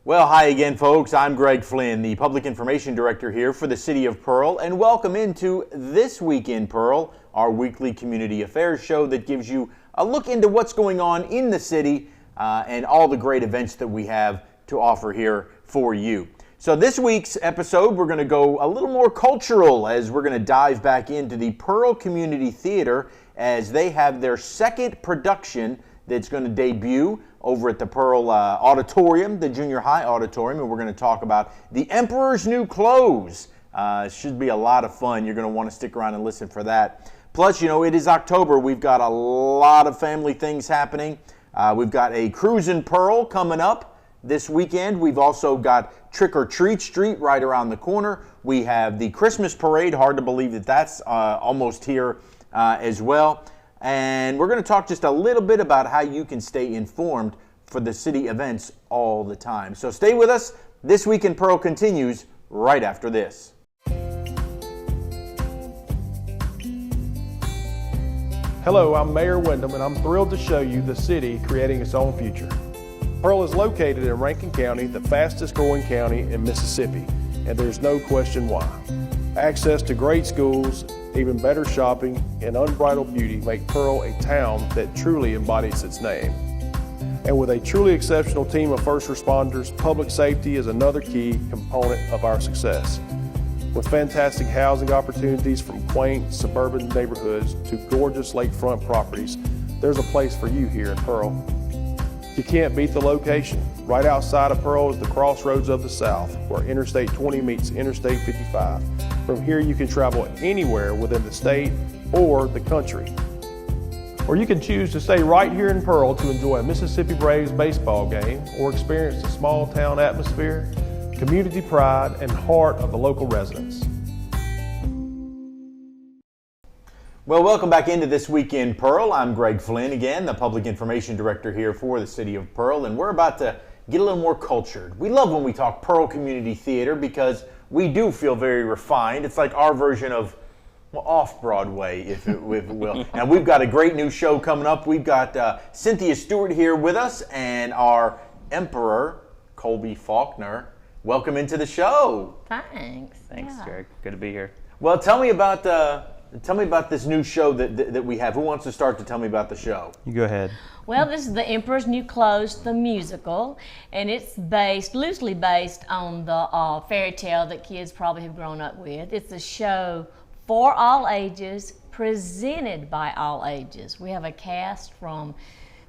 Well, hi again, folks. I'm Greg Flynn, the Public Information Director here for the City of Pearl, and welcome into This Week in Pearl, our weekly community affairs show that gives you a look into what's going on in the city and all the great events that we have to offer here for you. So this week's episode, we're going to go a little more cultural as we're going to dive back into the Pearl Community Theater as they have their second production that's going to debut over at the Pearl Auditorium, the junior high auditorium, and we're going to talk about The Emperor's New Clothes. It should be a lot of fun. You're going to want to stick around and listen for that. Plus, you know, it is October. We've got a lot of family things happening. We've got a Cruise in Pearl coming up this weekend. We've also got Trick or Treat Street right around the corner. We have the Christmas Parade. Hard to believe that that's almost here as well. And we're going to talk just a little bit about how you can stay informed for the city events all the time. So stay with us. This Week in Pearl continues right after this. Hello, I'm Mayor Wyndham, and I'm thrilled to show you the city creating its own future. Pearl is located in Rankin County, the fastest growing county in Mississippi, and there's no question why. Access to great schools, even better shopping, and unbridled beauty make Pearl a town that truly embodies its name. And with a truly exceptional team of first responders, public safety is another key component of our success. With fantastic housing opportunities from quaint suburban neighborhoods to gorgeous lakefront properties, there's a place for you here in Pearl. You can't beat the location. Right outside of Pearl is the crossroads of the South, where Interstate 20 meets Interstate 55. From here you can travel anywhere within the state or the country. Or you can choose to stay right here in Pearl to enjoy a Mississippi Braves baseball game or experience the small town atmosphere, community pride, and heart of the local residents. Well, welcome back into This Week in Pearl. I'm Greg Flynn again, the Public Information Director here for the City of Pearl, and we're about to get a little more cultured. We love when we talk Pearl Community Theater because we do feel very refined. It's like our version of off-Broadway, if it will. And we've got a great new show coming up. We've got Cynthia Stewart here with us and our Emperor, Colby Faulkner. Welcome into the show. Thanks. Thanks, Yeah. Greg. Good to be here. Well, tell me about this new show that we have. Who wants to start to tell me about the show? You go ahead. Well, this is The Emperor's New Clothes, the musical, and it's loosely based on the fairy tale that kids probably have grown up with. It's a show for all ages, presented by all ages. We have a cast from,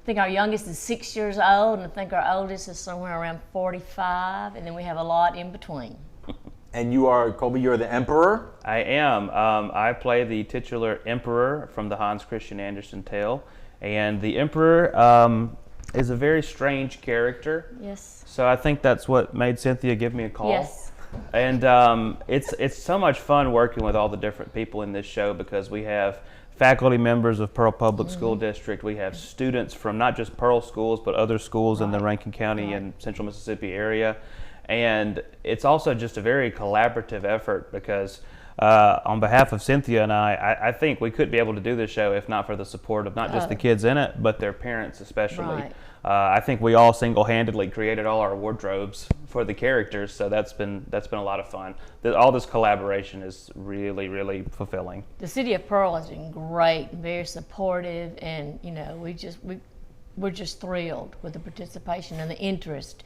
I think our youngest is 6 years old, and I think our oldest is somewhere around 45, and then we have a lot in between. And you are, Colby, you're the Emperor? I am. I play the titular Emperor from the Hans Christian Andersen tale. And the Emperor is a very strange character. Yes. So I think that's what made Cynthia give me a call. Yes. And it's so much fun working with all the different people in this show because we have faculty members of Pearl Public School District. We have students from not just Pearl schools, but other schools in the Rankin County and Central Mississippi area. And it's also just a very collaborative effort because on behalf of Cynthia and I think we couldn't be able to do this show if not for the support of not just the kids in it, but their parents especially. Right. I think we all single-handedly created all our wardrobes for the characters, so that's been a lot of fun. All this collaboration is really, really fulfilling. The City of Pearl has been great, very supportive, and you know we're just thrilled with the participation and the interest.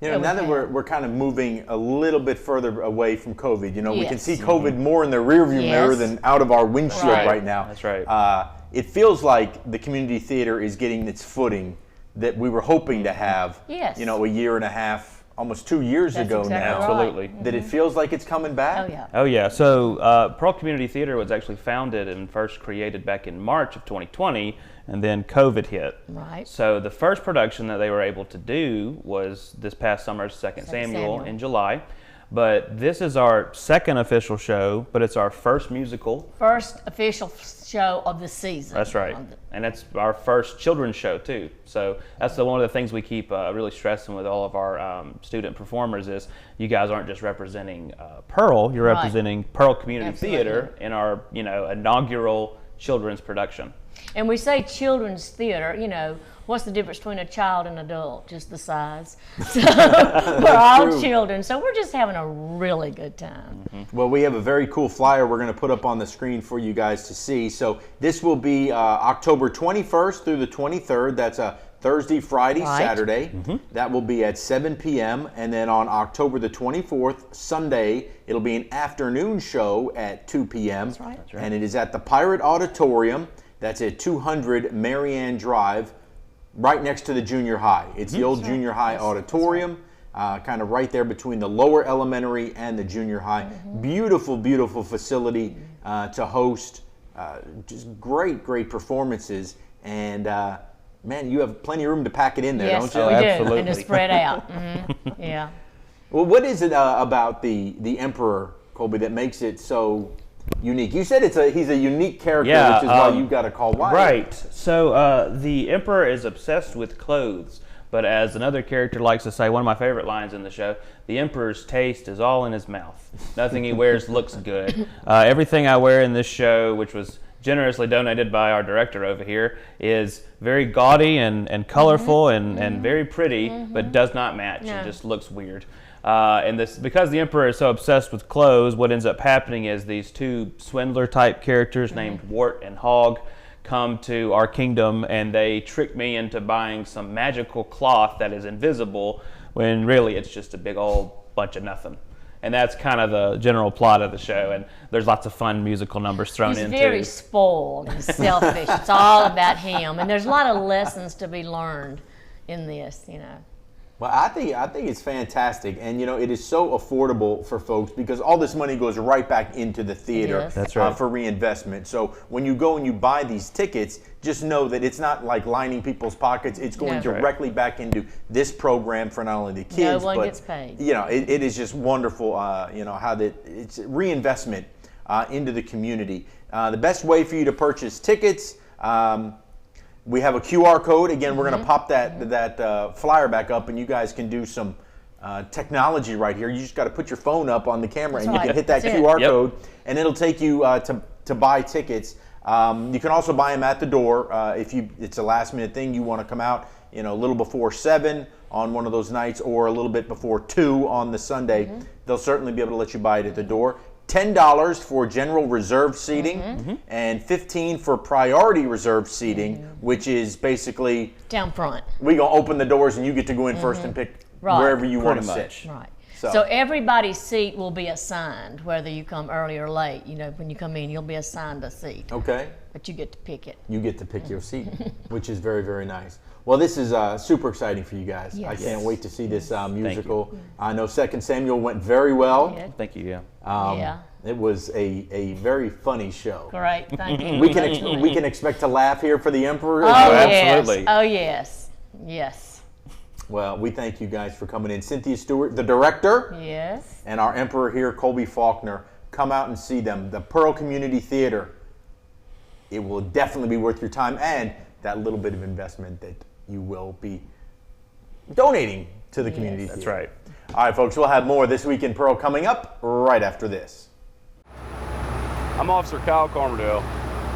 You know, now that we're kind of moving a little bit further away from COVID, you know, we can Yes. see COVID more in the rearview mirror than out of our windshield right now. That's right. It feels like the community theater is getting its footing that we were hoping to have, Yes. you know, a year and a half, almost 2 years That's ago exactly now. right. Absolutely. That it feels like it's coming back. Oh yeah. Oh yeah, so Pearl Community Theater was actually founded and first created back in March of 2020, and then COVID hit. Right. So the first production that they were able to do was this past summer's Second Samuel in July. But this is our second official show, but it's our first musical. First official show of the season. That's right. And it's our first children's show too. So that's one of the things we keep really stressing with all of our student performers is you guys aren't just representing Pearl, you're representing Pearl Community Theater in our inaugural children's production. And we say children's theater, what's the difference between a child and an adult? Just the size. So we're all true. children, so we're just having a really good time. Well, we have a very cool flyer we're going to put up on the screen for you guys to see. So this will be October 21st through the 23rd. That's a Thursday, Friday, Right. Saturday. That will be at 7 p.m. And then on October the 24th, Sunday, it'll be an afternoon show at 2 p.m. That's right. And it is at the Pirate Auditorium. That's at 200 Marianne Drive, right next to the junior high. It's the old junior high auditorium, kind of right there between the lower elementary and the junior high. Beautiful, beautiful facility to host just great, great performances. And man, you have plenty of room to pack it in there, Yes, don't you? we do, absolutely. and to spread out. Yeah. Well, what is it about the Emperor, Colby, that makes it so unique? You said he's a unique character, Yeah, which is why you got to call Wyatt. Right. So the Emperor is obsessed with clothes, but as another character likes to say, one of my favorite lines in the show, the Emperor's taste is all in his mouth. Nothing he wears looks good. Everything I wear in this show, which was generously donated by our director over here, is very gaudy and colorful and very pretty, but does not match. No. It just looks weird. And this, because the Emperor is so obsessed with clothes, what ends up happening is these two swindler type characters named Wart and Hog come to our kingdom, and they trick me into buying some magical cloth that is invisible, when really it's just a big old bunch of nothing. And that's kind of the general plot of the show, and there's lots of fun musical numbers thrown He's in very too. spoiled and selfish. It's all about him, and there's a lot of lessons to be learned in this, you know. Well, I think it's fantastic, and you know it is so affordable for folks because all this money goes right back into the theater Yes. That's right. for reinvestment. So when you go and you buy these tickets, just know that it's not like lining people's pockets. It's going No. directly back into this program for not only the kids, one but gets paid. you know it is just wonderful. You know how that it's reinvestment into the community. The best way for you to purchase tickets. We have a QR code. Again, we're going to pop that flyer back up, and you guys can do some technology right here. You just got to put your phone up on the camera, That's and you right. can hit that That's it. QR Yep. code, and it'll take you to buy tickets. You can also buy them at the door if it's a last minute thing. You want to come out, you know, a little before 7 on one of those nights, or a little bit before 2 on the Sunday. They'll certainly be able to let you buy it at the door. $10 for general reserved seating and $15 for priority reserved seating, which is basically Down front. we're going to open the doors and you get to go in first and pick Right. wherever you want to Pretty sit. much. Right. So- So everybody's seat will be assigned, whether you come early or late. You know, when you come in, you'll be assigned a seat, Okay? but you get to pick it. You get to pick your seat, which is very, very nice. Well, this is super exciting for you guys. I Yes. can't wait to see this musical. I know 2nd Samuel went very well. Yeah. Thank you, yeah. Yeah. It was a very funny show. Great. Thank you. We can expect to laugh here for the Emperor. Oh, as well. absolutely. yes. Oh, yes. Yes. Well, we thank you guys for coming in. Cynthia Stewart, the director, Yes. and our Emperor here, Colby Faulkner. Come out and see them. The Pearl Community Theater. It will definitely be worth your time and that little bit of investment that you will be donating to the community That's theater. right. All right, folks, we'll have more This Week in Pearl coming up right after this. I'm Officer Kyle Carmerdale.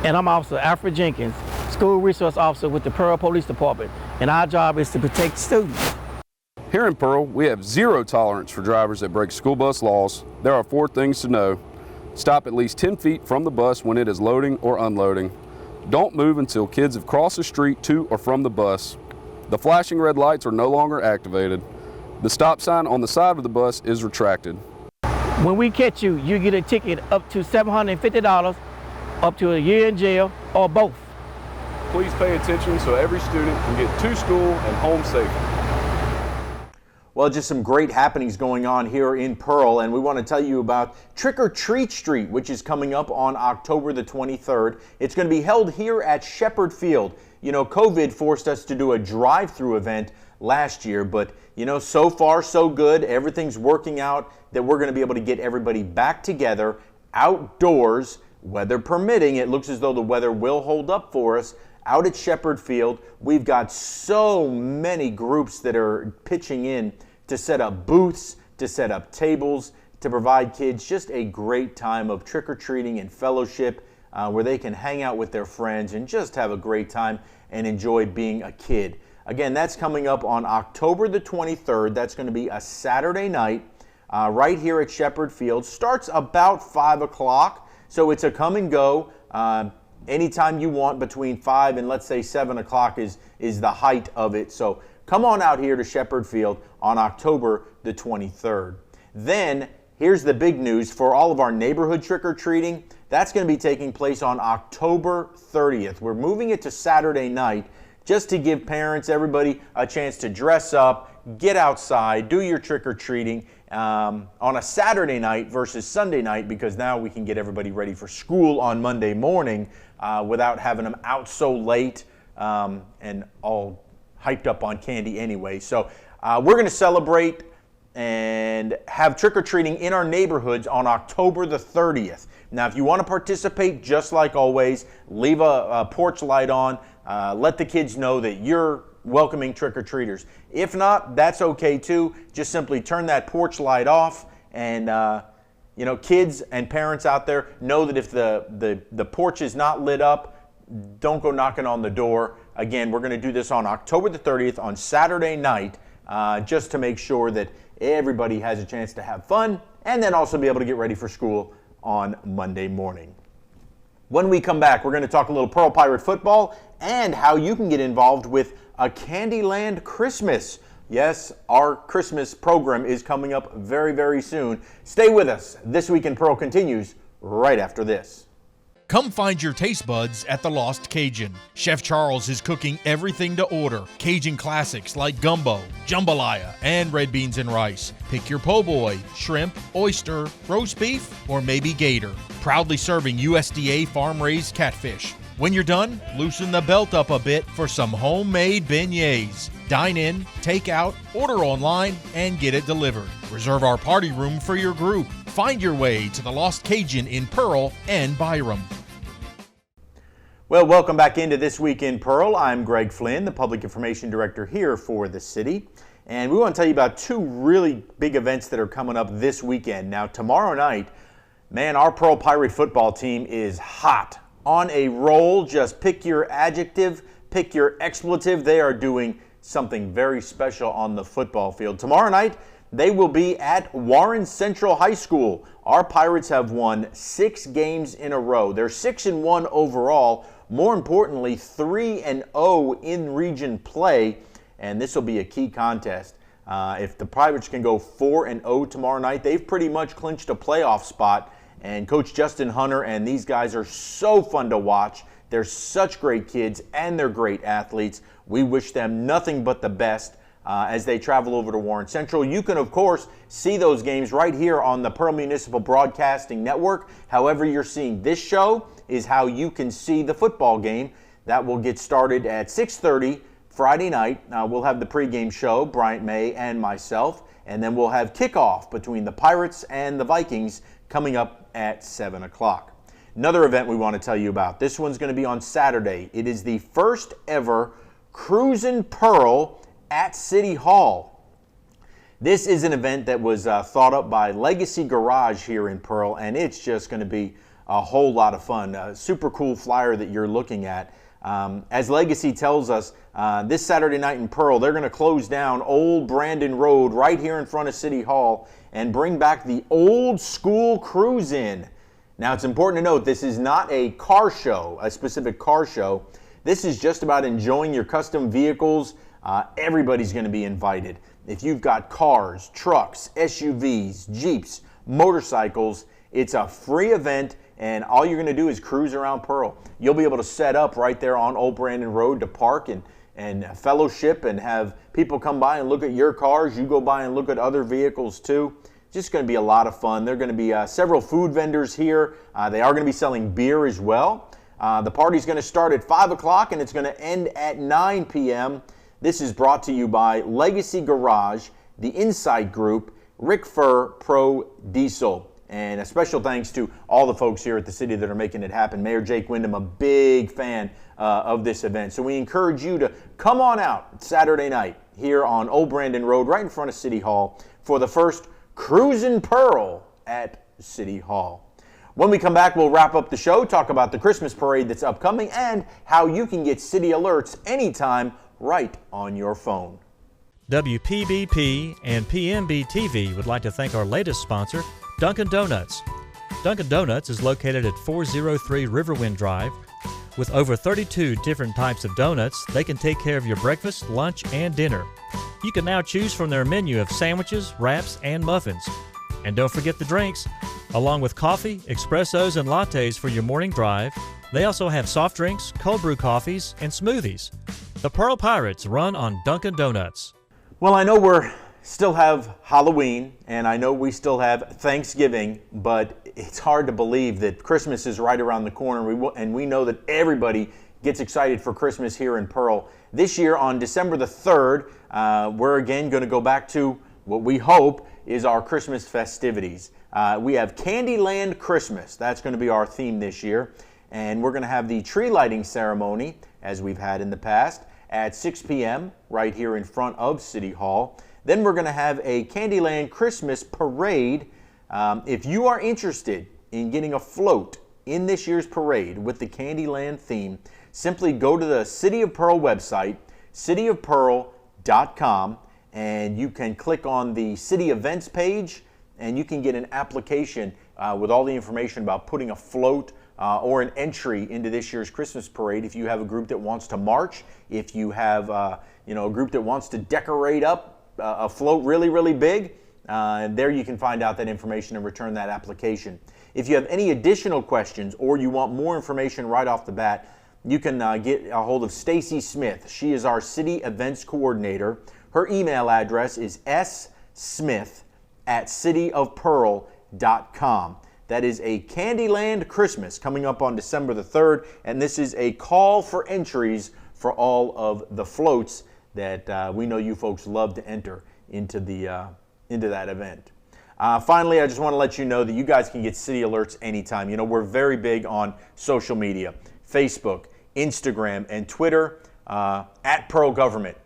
And I'm Officer Alfred Jenkins, School Resource Officer with the Pearl Police Department. And our job is to protect students. Here in Pearl, we have zero tolerance for drivers that break school bus laws. There are 4 things to know. Stop at least 10 feet from the bus when it is loading or unloading. Don't move until kids have crossed the street to or from the bus. The flashing red lights are no longer activated. The stop sign on the side of the bus is retracted. When we catch you, you get a ticket up to $750, up to a year in jail, or both. Please pay attention so every student can get to school and home safely. Well, just some great happenings going on here in Pearl, and we want to tell you about Trick or Treat Street, which is coming up on October the 23rd. It's going to be held here at Shepherd Field. You know, COVID forced us to do a drive-through event last year, but you know, so far so good. Everything's working out that we're going to be able to get everybody back together outdoors, weather permitting. It looks as though the weather will hold up for us out at Shepherd Field. We've got so many groups that are pitching in to set up booths, to set up tables, to provide kids just a great time of trick-or-treating and fellowship. where they can hang out with their friends and just have a great time and enjoy being a kid. Again, that's coming up on October the 23rd. That's going to be a Saturday night right here at Shepherd Field. Starts about 5 o'clock, so it's a come and go. Anytime you want between 5 and let's say 7 o'clock is the height of it. So come on out here to Shepherd Field on October the 23rd. Then here's the big news for all of our neighborhood trick-or-treating. That's going to be taking place on October 30th. We're moving it to Saturday night just to give parents, everybody, a chance to dress up, get outside, do your trick-or-treating on a Saturday night versus Sunday night, because now we can get everybody ready for school on Monday morning without having them out so late and all hyped up on candy anyway. So we're going to celebrate and have trick-or-treating in our neighborhoods on October the 30th. Now, if you want to participate, just like always, leave a porch light on. Let the kids know that you're welcoming trick-or-treaters. If not, that's okay too. Just simply turn that porch light off, and kids and parents out there know that if the porch is not lit up, don't go knocking on the door. Again, we're going to do this on October the 30th on Saturday night, just to make sure that everybody has a chance to have fun and then also be able to get ready for school on Monday morning. When we come back, we're going to talk a little Pearl Pirate football and how you can get involved with a Candyland Christmas. Yes, our Christmas program is coming up very, very soon. Stay with us. This Week in Pearl continues right after this. Come find your taste buds at the Lost Cajun. Chef Charles is cooking everything to order. Cajun classics like gumbo, jambalaya, and red beans and rice. Pick your po' boy, shrimp, oyster, roast beef, or maybe gator. Proudly serving USDA farm-raised catfish. When you're done, loosen the belt up a bit for some homemade beignets. Dine in, take out, order online, and get it delivered. Reserve our party room for your group. Find your way to the Lost Cajun in Pearl and Byram. Well, welcome back into This Week in Pearl. I'm Greg Flynn, the Public Information Director here for the city. And we want to tell you about two really big events that are coming up this weekend. Now, tomorrow night, man, our Pearl Pirate football team is hot, on a roll. Just pick your adjective, pick your expletive. They are doing something very special on the football field. Tomorrow night, they will be at Warren Central High School. Our Pirates have won 6 games in a row. They're 6-1 overall. More importantly, 3-0 in region play, and this will be a key contest. If the Pirates can go 4-0 tomorrow night, they've pretty much clinched a playoff spot. And Coach Justin Hunter and these guys are so fun to watch. They're such great kids and they're great athletes. We wish them nothing but the best as they travel over to Warren Central. You can, of course, see those games right here on the Pearl Municipal Broadcasting Network. However you're seeing this show is how you can see the football game. That will get started at 6:30 Friday night. We'll have the pregame show, Bryant May and myself, and then we'll have kickoff between the Pirates and the Vikings coming up at 7 o'clock. Another event we want to tell you about. This one's going to be on Saturday. It is the first ever Cruisin' Pearl at City Hall. This is an event that was thought up by Legacy Garage here in Pearl, and it's just going to be a whole lot of fun. A super cool flyer that you're looking at. As Legacy tells us, this Saturday night in Pearl, they're going to close down Old Brandon Road right here in front of City Hall and bring back the old school cruise-in. Now, it's important to note this is not a car show, a specific car show. This is just about enjoying your custom vehicles. Everybody's going to be invited. If you've got cars, trucks, SUVs, Jeeps, motorcycles, it's a free event, and all you're going to do is cruise around Pearl. You'll be able to set up right there on Old Brandon Road to park and fellowship and have people come by and look at your cars. You go by and look at other vehicles too. It's just going to be a lot of fun. There are going to be several food vendors here. They are going to be selling beer as well. The party's going to start at 5 o'clock and it's going to end at 9 p.m. This is brought to you by Legacy Garage, the Insight Group, Rick Furr Pro Diesel. And a special thanks to all the folks here at the city that are making it happen. Mayor Jake Windham, a big fan of this event. So we encourage you to come on out Saturday night here on Old Brandon Road, right in front of City Hall, for the first Cruisin' Pearl at City Hall. When we come back, we'll wrap up the show, talk about the Christmas parade that's upcoming, and how you can get city alerts anytime right on your phone. WPBP and PMB TV would like to thank our latest sponsor, Dunkin' Donuts. Dunkin' Donuts is located at 403 Riverwind Drive. With over 32 different types of donuts, they can take care of your breakfast, lunch, and dinner. You can now choose from their menu of sandwiches, wraps, and muffins. And don't forget the drinks. Along with coffee, espressos, and lattes for your morning drive, they also have soft drinks, cold brew coffees, and smoothies. The Pearl Pirates run on Dunkin' Donuts. Well, I know we still have Halloween, and I know we still have Thanksgiving, but it's hard to believe that Christmas is right around the corner, and we know that everybody gets excited for Christmas here in Pearl. This year on December the 3rd, we're again going to go back to what we hope is our Christmas festivities. We have Candyland Christmas. That's going to be our theme this year, and we're going to have the tree lighting ceremony, as we've had in the past, at 6 p.m. right here in front of City Hall. Then we're going to have a Candyland Christmas parade. If you are interested in getting a float in this year's parade with the Candyland theme, simply go to the City of Pearl website, cityofpearl.com, and you can click on the city events page, and you can get an application with all the information about putting a float or an entry into this year's Christmas parade. If you have a group that wants to march, if you have a group that wants to decorate up a float really, really big, there you can find out that information and return that application. If you have any additional questions or you want more information right off the bat, you can get a hold of Stacy Smith. She is our city events coordinator. Her email address is smith@cityofpearl.com. That is a Candyland Christmas coming up on December the 3rd, and this is a call for entries for all of the floats that we know you folks love to enter into that event. Finally, I just want to let you know that you guys can get city alerts anytime. You know, we're very big on social media, Facebook, Instagram, and Twitter, at Pearl Government.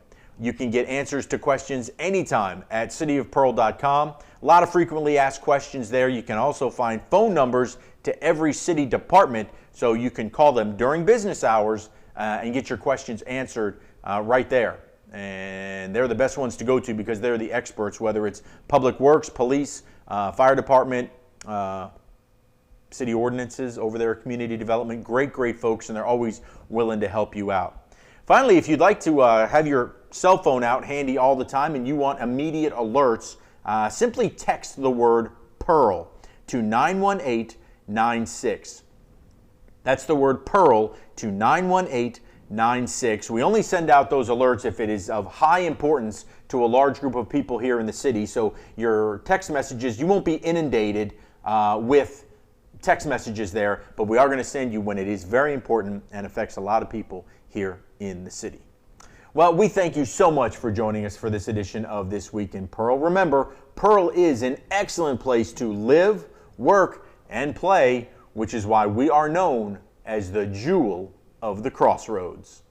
You can get answers to questions anytime at cityofpearl.com. A lot of frequently asked questions there. You can also find phone numbers to every city department, so you can call them during business hours and get your questions answered right there. And they're the best ones to go to because they're the experts, whether it's Public Works, Police, Fire Department, city ordinances over there, community development. Great, great folks, and they're always willing to help you out. Finally, if you'd like to have your cell phone out handy all the time and you want immediate alerts, simply text the word PEARL to 91896. That's the word PEARL to 91896. We only send out those alerts if it is of high importance to a large group of people here in the city. So your text messages, you won't be inundated with text messages there, but we are going to send you when it is very important and affects a lot of people here in the city. Well, we thank you so much for joining us for this edition of This Week in Pearl. Remember, Pearl is an excellent place to live, work, and play, which is why we are known as the Jewel of the Crossroads.